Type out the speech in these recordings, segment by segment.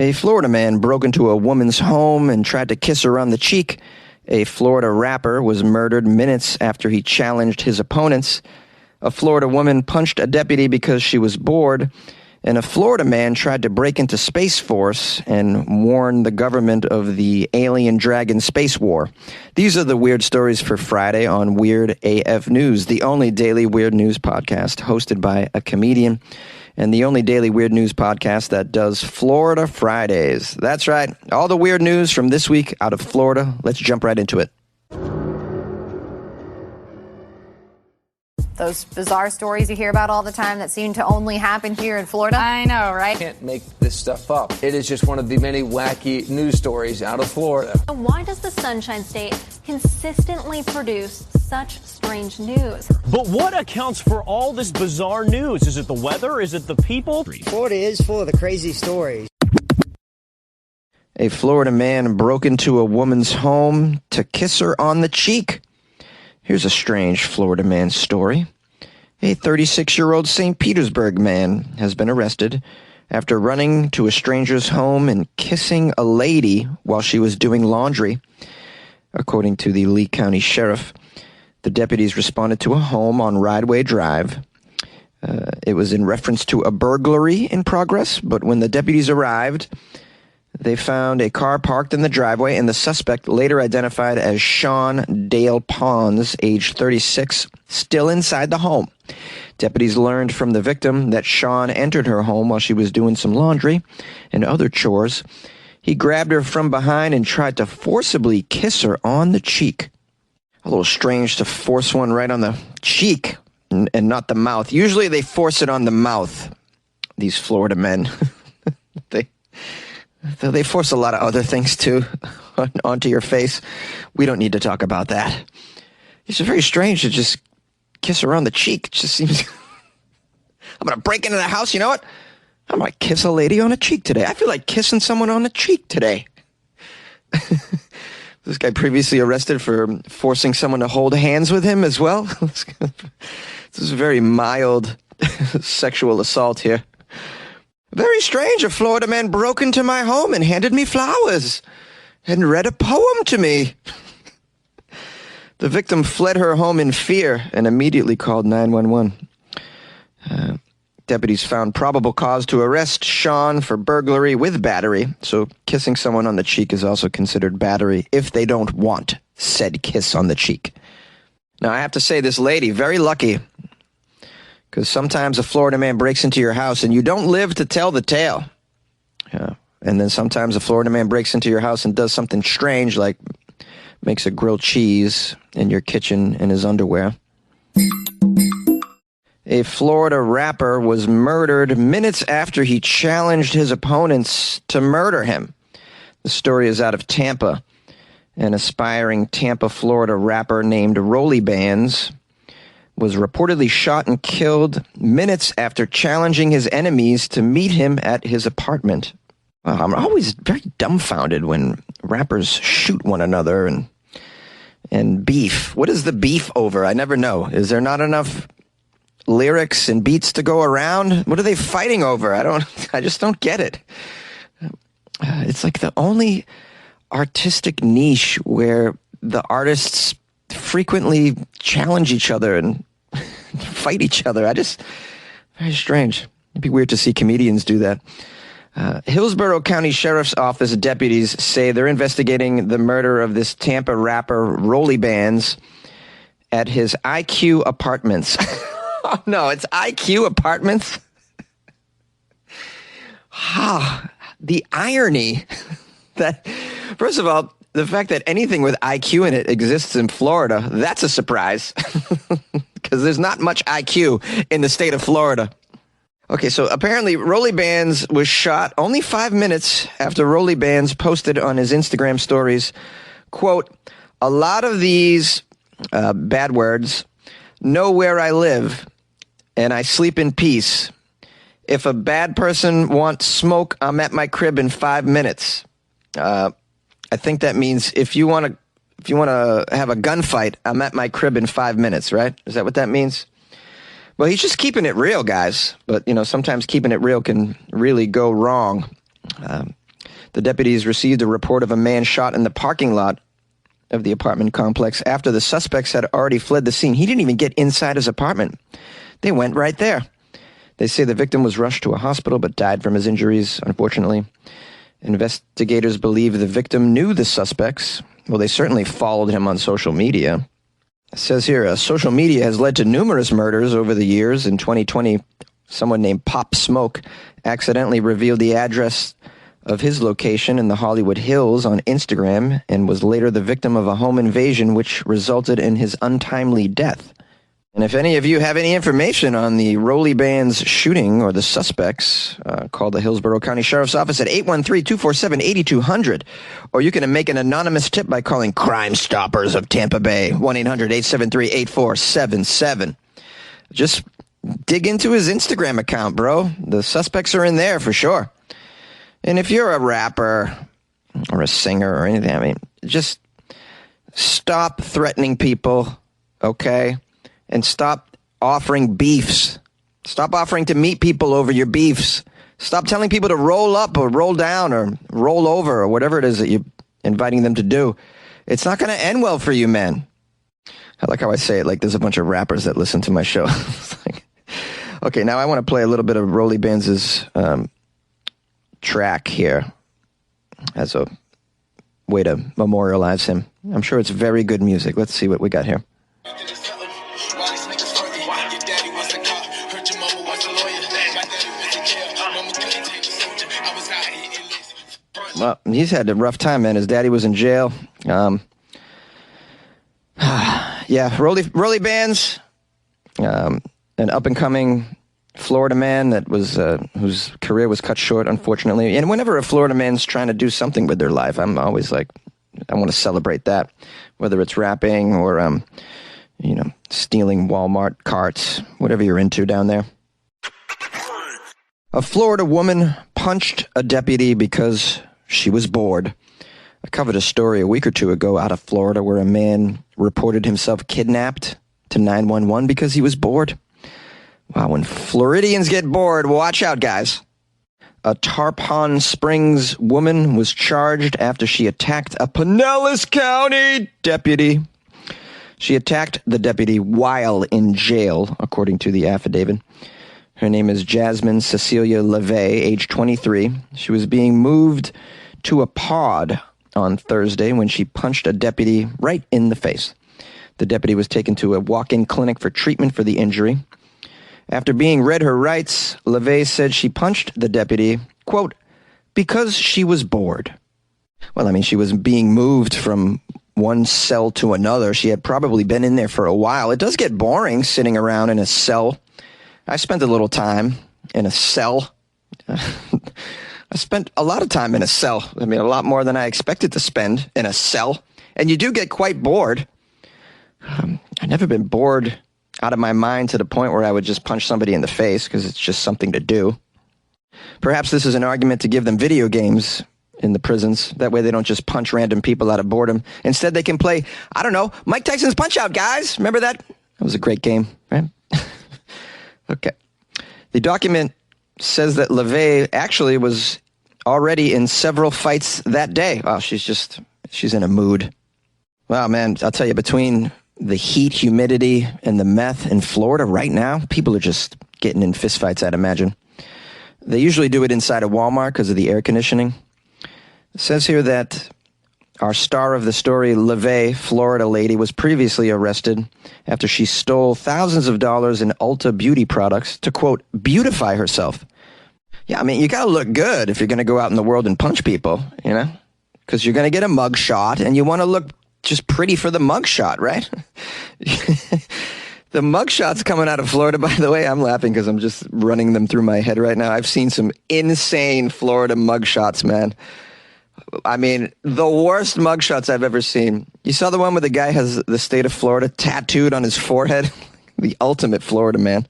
A Florida man broke into a woman's home and tried to kiss her on the cheek. A Florida rapper was murdered minutes after he challenged his opponents. A Florida woman punched a deputy because she was bored. And a Florida man tried to break into Space Force and warn the government of the alien dragon space war. These are the weird stories for Friday on Weird AF News, the only daily weird news podcast hosted by a comedian, and the only daily weird news podcast that does Florida Fridays. That's right, all the weird news from this week out of Florida. Let's jump right into it. Those bizarre stories you hear about all the time that seem to only happen here in Florida. I know, right? Can't make this stuff up. It is just one of the many wacky news stories out of Florida. Why does the Sunshine State consistently produce such strange news? But what accounts for all this bizarre news? Is it the weather? Is it the people? Florida is full of the crazy stories. A Florida man broke into a woman's home to kiss her on the cheek. Here's a strange Florida man story. A 36-year-old St. Petersburg man has been arrested after running to a stranger's home and kissing a lady while she was doing laundry. According to the Lee County Sheriff, the deputies responded to a home on Rideway Drive. It was in reference to a burglary in progress, but when the deputies arrived, they found a car parked in the driveway, and the suspect, later identified as Sean Dale Pons, age 36, still inside the home. Deputies learned from the victim that Sean entered her home while she was doing some laundry and other chores. He grabbed her from behind and tried to forcibly kiss her on the cheek. A little strange to force one right on the cheek and not the mouth. Usually they force it on the mouth, these Florida men. They force a lot of other things, too, onto your face. We don't need to talk about that. It's very strange to just kiss her on the cheek. It just seems... I'm going to break into the house. You know what? I'm going to kiss a lady on the cheek today. I feel like kissing someone on the cheek today. This guy previously arrested for forcing someone to hold hands with him as well. This is a very mild sexual assault here. Very strange, a Florida man broke into my home and handed me flowers and read a poem to me. The victim fled her home in fear and immediately called 911. Deputies found probable cause to arrest Sean for burglary with battery, so kissing someone on the cheek is also considered battery if they don't want said kiss on the cheek. Now, I have to say, this lady, very lucky, because sometimes a Florida man breaks into your house and you don't live to tell the tale. Yeah. And then sometimes a Florida man breaks into your house and does something strange, like makes a grilled cheese in your kitchen in his underwear. A Florida rapper was murdered minutes after he challenged his opponents to murder him. The story is out of Tampa. An aspiring Tampa, Florida rapper named Rollie Bands was reportedly shot and killed minutes after challenging his enemies to meet him at his apartment. Well, I'm always very dumbfounded when rappers shoot one another and beef. What is the beef over? I never know. Is there not enough lyrics and beats to go around? What are they fighting over? I just don't get it. It's like the only artistic niche where the artists frequently challenge each other and fight each other. Very strange. It'd be weird to see comedians do that. Hillsborough County Sheriff's Office deputies say they're investigating the murder of this Tampa rapper, Rollie Bands, at his IQ Apartments. Oh, no, it's IQ Apartments? The irony that, first of all, the fact that anything with IQ in it exists in Florida, that's a surprise. Because there's not much IQ in the state of Florida. Okay, so apparently Rollie Bands was shot only 5 minutes after Rollie Bands posted on his Instagram stories, quote, "A lot of these bad words know where I live, and I sleep in peace. If a bad person wants smoke, I'm at my crib in 5 minutes." I think that means if you want to have a gunfight, I'm at my crib in 5 minutes, right? Is that what that means? Well, he's just keeping it real, guys. But, sometimes keeping it real can really go wrong. The deputies received a report of a man shot in the parking lot of the apartment complex after the suspects had already fled the scene. He didn't even get inside his apartment. They went right there. They say the victim was rushed to a hospital but died from his injuries, unfortunately. Investigators believe the victim knew the suspects. Well, they certainly followed him on social media. It says here, social media has led to numerous murders over the years. In 2020, someone named Pop Smoke accidentally revealed the address of his location in the Hollywood Hills on Instagram and was later the victim of a home invasion which resulted in his untimely death. And if any of you have any information on the Rollie Bands shooting or the suspects, call the Hillsborough County Sheriff's Office at 813-247-8200. Or you can make an anonymous tip by calling Crime Stoppers of Tampa Bay, 1-800-873-8477. Just dig into his Instagram account, bro. The suspects are in there for sure. And if you're a rapper or a singer or anything, I mean, just stop threatening people, okay? And stop offering beefs. Stop offering to meet people over your beefs. Stop telling people to roll up or roll down or roll over or whatever it is that you're inviting them to do. It's not going to end well for you, man. I like how I say it like there's a bunch of rappers that listen to my show. Okay, now I want to play a little bit of Rollie Bands' track here as a way to memorialize him. I'm sure it's very good music. Let's see what we got here. Well, he's had a rough time, man. His daddy was in jail. Yeah, Rollie Bands, an up-and-coming Florida man that was whose career was cut short, unfortunately. And whenever a Florida man's trying to do something with their life, I'm always like, I want to celebrate that, whether it's rapping or stealing Walmart carts, whatever you're into down there. A Florida woman punched a deputy because she was bored. I covered a story a week or two ago out of Florida where a man reported himself kidnapped to 911 because he was bored. Wow, when Floridians get bored, watch out, guys. A Tarpon Springs woman was charged after she attacked a Pinellas County deputy. She attacked the deputy while in jail, according to the affidavit. Her name is Jasmine Cecilia LeVay, age 23. She was being moved to a pod on Thursday when she punched a deputy right in the face. The deputy was taken to a walk-in clinic for treatment for the injury. After being read her rights, LeVay said she punched the deputy, quote, because she was bored. Well, I mean, she was being moved from one cell to another. She had probably been in there for a while. It does get boring sitting around in a cell. I spent a little time in a cell. I spent a lot of time in a cell. I mean, a lot more than I expected to spend in a cell. And you do get quite bored. I've never been bored out of my mind to the point where I would just punch somebody in the face because it's just something to do. Perhaps this is an argument to give them video games in the prisons. That way they don't just punch random people out of boredom. Instead, they can play, I don't know, Mike Tyson's Punch-Out, guys. Remember that? That was a great game, right? Okay. The document says that LeVay actually was already in several fights that day. Wow, she's in a mood. Wow, man, I'll tell you, between the heat, humidity, and the meth in Florida right now, people are just getting in fistfights, I'd imagine. They usually do it inside a Walmart because of the air conditioning. It says here that our star of the story, LeVay, Florida lady, was previously arrested after she stole thousands of dollars in Ulta beauty products to, quote, beautify herself. Yeah, I mean, you got to look good if you're going to go out in the world and punch people, you know, because you're going to get a mug shot and you want to look just pretty for the mug shot, right? The mug shots coming out of Florida, by the way, I'm laughing because I'm just running them through my head right now. I've seen some insane Florida mug shots, man. I mean, the worst mugshots I've ever seen. You saw the one where the guy has the state of Florida tattooed on his forehead? The ultimate Florida man.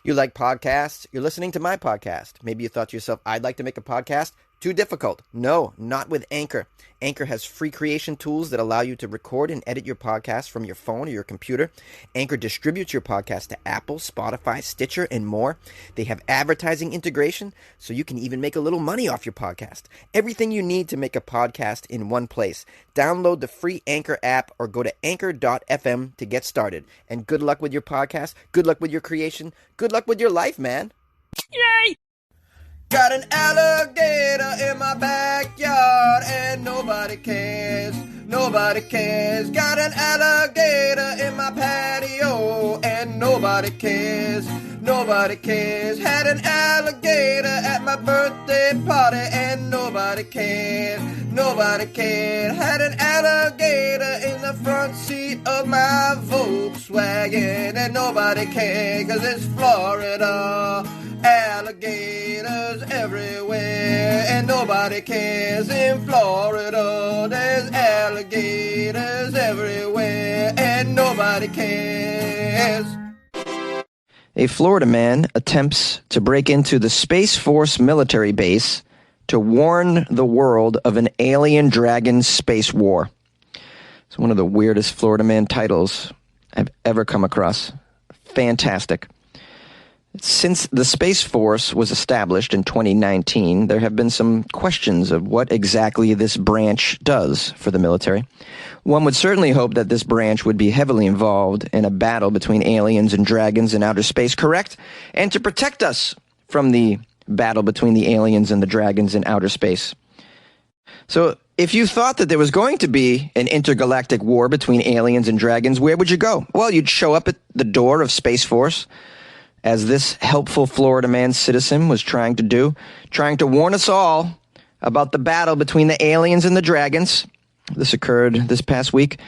You like podcasts? You're listening to my podcast. Maybe you thought to yourself, I'd like to make a podcast. Too difficult? No, not with Anchor. Anchor has free creation tools that allow you to record and edit your podcast from your phone or your computer. Anchor distributes your podcast to Apple, Spotify, Stitcher, and more. They have advertising integration, so you can even make a little money off your podcast. Everything you need to make a podcast in one place. Download the free Anchor app or go to anchor.fm to get started. And good luck with your podcast. Good luck with your creation. Good luck with your life, man. Yay! Got an alligator in my backyard and nobody cares. Nobody cares. Got an alligator in my patio and nobody cares. Nobody cares. Had an alligator at my birthday party and nobody cared. Nobody cared. Had an alligator in the front seat of my Volkswagen and nobody cared, 'cause it's Florida. Alligators everywhere and nobody cares. In Florida there's alligators everywhere and nobody cares. A Florida man attempts to break into the Space Force military base to warn the world of an alien dragon space war. It's one of the weirdest Florida man titles I've ever come across. Fantastic. Since the Space Force was established in 2019, there have been some questions of what exactly this branch does for the military. One would certainly hope that this branch would be heavily involved in a battle between aliens and dragons in outer space, correct? And to protect us from the battle between the aliens and the dragons in outer space. So, if you thought that there was going to be an intergalactic war between aliens and dragons, where would you go? Well, you'd show up at the door of Space Force, as this helpful Florida man citizen was trying to do, trying to warn us all about the battle between the aliens and the dragons. This occurred this past week.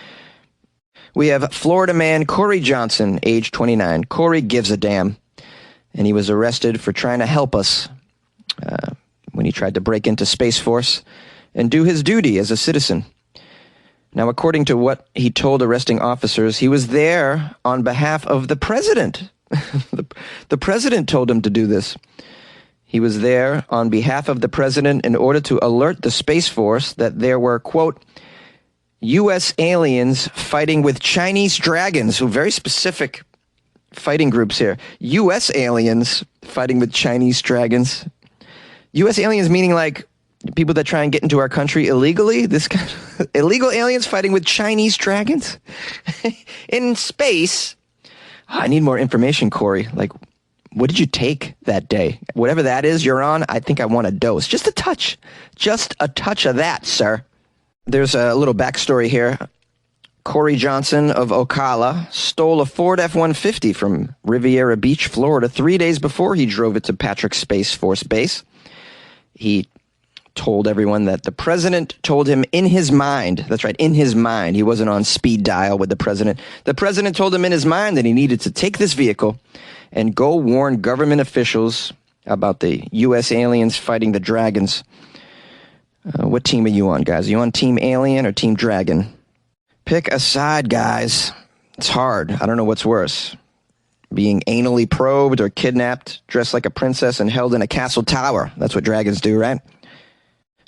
We have Florida man Corey Johnson, age 29. Corey gives a damn, and he was arrested for trying to help us when he tried to break into Space Force and do his duty as a citizen. Now, according to what he told arresting officers, he was there on behalf of the president. The president told him to do this. He was there on behalf of the president in order to alert the Space Force that there were, quote, U.S. aliens fighting with Chinese dragons. So very specific fighting groups here. U.S. aliens fighting with Chinese dragons. U.S. aliens meaning like people that try and get into our country illegally? This kind of illegal aliens fighting with Chinese dragons? In space? I need more information, Corey. Like, what did you take that day? Whatever that is you're on, I think I want a dose. Just a touch. Just a touch of that, sir. There's a little backstory here. Corey Johnson of Ocala stole a Ford F-150 from Riviera Beach, Florida, 3 days before he drove it to Patrick Space Force Base. He told everyone that the president told him in his mind, that's right, in his mind, he wasn't on speed dial with the president. The president told him in his mind that he needed to take this vehicle and go warn government officials about the U.S. aliens fighting the dragons. What team are you on, guys? Are you on Team Alien or Team Dragon? Pick a side, guys. It's hard. I don't know what's worse. Being anally probed or kidnapped, dressed like a princess and held in a castle tower. That's what dragons do, right?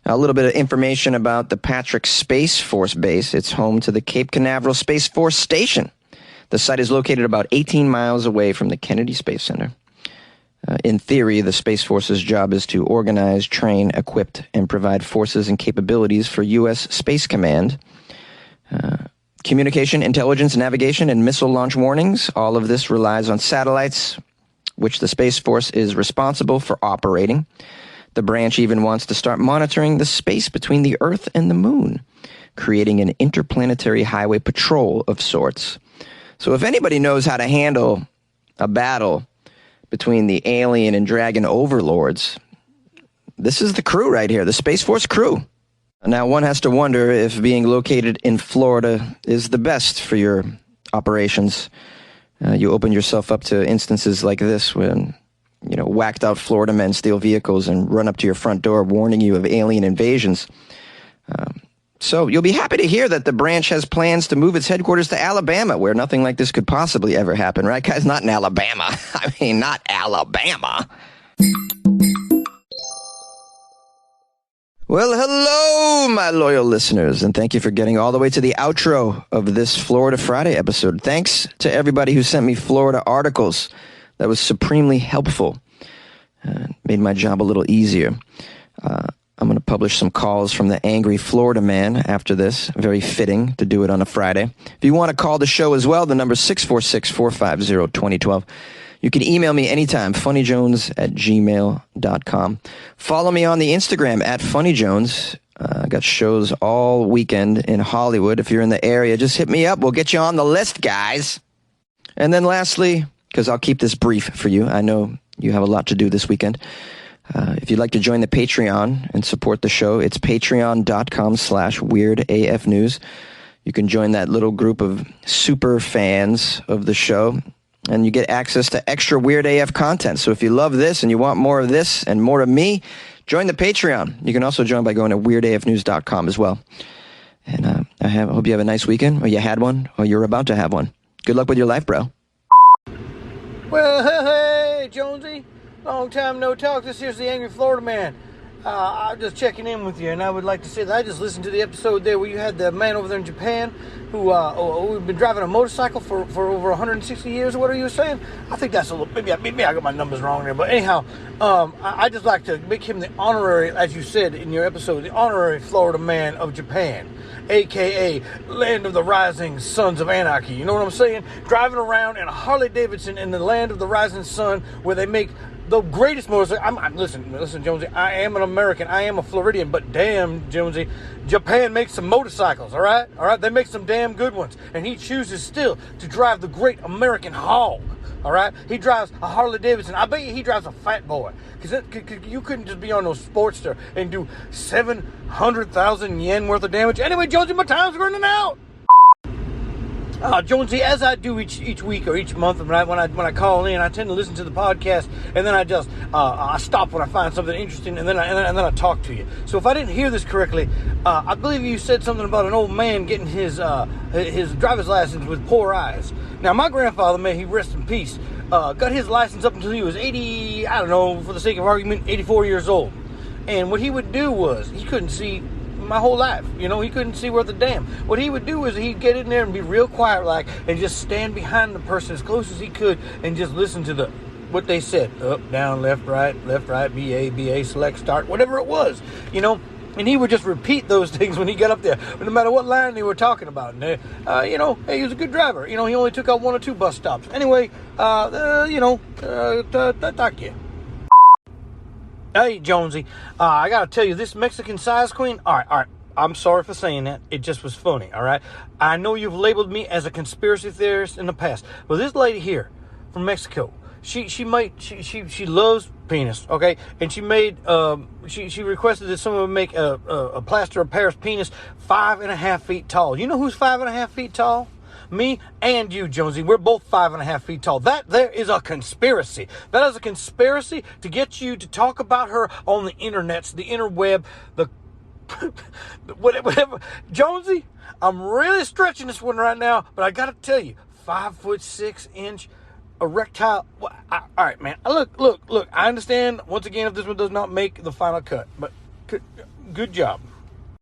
Now, a little bit of information about the Patrick Space Force Base. It's home to the Cape Canaveral Space Force Station. The site is located about 18 miles away from the Kennedy Space Center. In theory, the Space Force's job is to organize, train, equip, and provide forces and capabilities for U.S. Space Command. Communication, intelligence, navigation, and missile launch warnings. All of this relies on satellites, which the Space Force is responsible for operating. The branch even wants to start monitoring the space between the Earth and the Moon, creating an interplanetary highway patrol of sorts. So if anybody knows how to handle a battle between the alien and dragon overlords, this is the crew right here, the Space Force crew. Now, one has to wonder if being located in Florida is the best for your operations. You open yourself up to instances like this when, whacked out Florida men steal vehicles and run up to your front door warning you of alien invasions. So you'll be happy to hear that the branch has plans to move its headquarters to Alabama, where nothing like this could possibly ever happen, right, guys? Not in Alabama. I mean, not Alabama. Well, hello, my loyal listeners, and thank you for getting all the way to the outro of this Florida Friday episode. Thanks to everybody who sent me Florida articles. That was supremely helpful. Made my job a little easier. I'm going to publish some calls from the angry Floridaman after this. Very fitting to do it on a Friday. If you want to call the show as well, the number is 646-450-2012. You can email me anytime, funnyjones@gmail.com. Follow me on the Instagram @funnyjones. I got shows all weekend in Hollywood. If you're in the area, just hit me up. We'll get you on the list, guys. And then lastly, because I'll keep this brief for you, I know you have a lot to do this weekend. If you'd like to join the Patreon and support the show, it's patreon.com/weirdafnews. You can join that little group of super fans of the show, and you get access to extra Weird AF content. So if you love this and you want more of this and more of me, join the Patreon. You can also join by going to weirdafnews.com as well. And I hope you have a nice weekend, or you had one, or you're about to have one. Good luck with your life, bro. Well, hey, Jonesy. Long time no talk. This here's the Angry Florida Man. I'm just checking in with you, and I would like to say that I just listened to the episode there where you had the man over there in Japan who'd been driving a motorcycle for over 160 years, or what are you saying? I think that's a little, maybe I got my numbers wrong there, but anyhow, I just like to make him the honorary, as you said in your episode, the honorary Florida Man of Japan, a.k.a. land of the rising sons of anarchy. You know what I'm saying? Driving around in a Harley Davidson in the land of the rising sun, where they make the greatest motorcycle. Listen, Jonesy. I am an American. I am a Floridian. But damn, Jonesy, Japan makes some motorcycles. All right. They make some damn good ones. And he chooses still to drive the great American hog. All right. He drives a Harley Davidson. I bet you he drives a Fat Boy. Because you couldn't just be on no Sportster and do 700,000 yen worth of damage. Anyway, Jonesy, my time's running out. Jonesy, as I do each week or each month, when I call in, I tend to listen to the podcast, and then I just I stop when I find something interesting, and then I talk to you. So if I didn't hear this correctly, I believe you said something about an old man getting his driver's license with poor eyes. Now, my grandfather, may he rest in peace, got his license up until he was 80. I don't know, for the sake of argument, 84 years old. And what he would do was he couldn't see my whole life. You know, he couldn't see worth a damn. What he would do is he'd get in there and be real quiet like, and just stand behind the person as close as he could and just listen to what they said. Up, down, left, right, BA, select, start, whatever it was, you know. And he would just repeat those things when he got up there, no matter what line they were talking about. And, you know, hey, he was a good driver. You know, he only took out 1 or 2 bus stops. Anyway, talk to you. Hey, Jonesy, I got to tell you, this Mexican size queen, all right, I'm sorry for saying that. It just was funny, all right? I know you've labeled me as a conspiracy theorist in the past, but this lady here from Mexico, she loves penis, okay? And she made, she requested that someone would make a plaster of Paris penis 5.5 feet tall. You know who's 5.5 feet tall? Me and you, Jonesy, we're both 5.5 feet tall. That there is a conspiracy. That is a conspiracy to get you to talk about her on the internets, the interweb, the whatever. Jonesy, I'm really stretching this one right now, but I got to tell you, 5'6" erectile. All right, man. Look. I understand once again if this one does not make the final cut, but good job.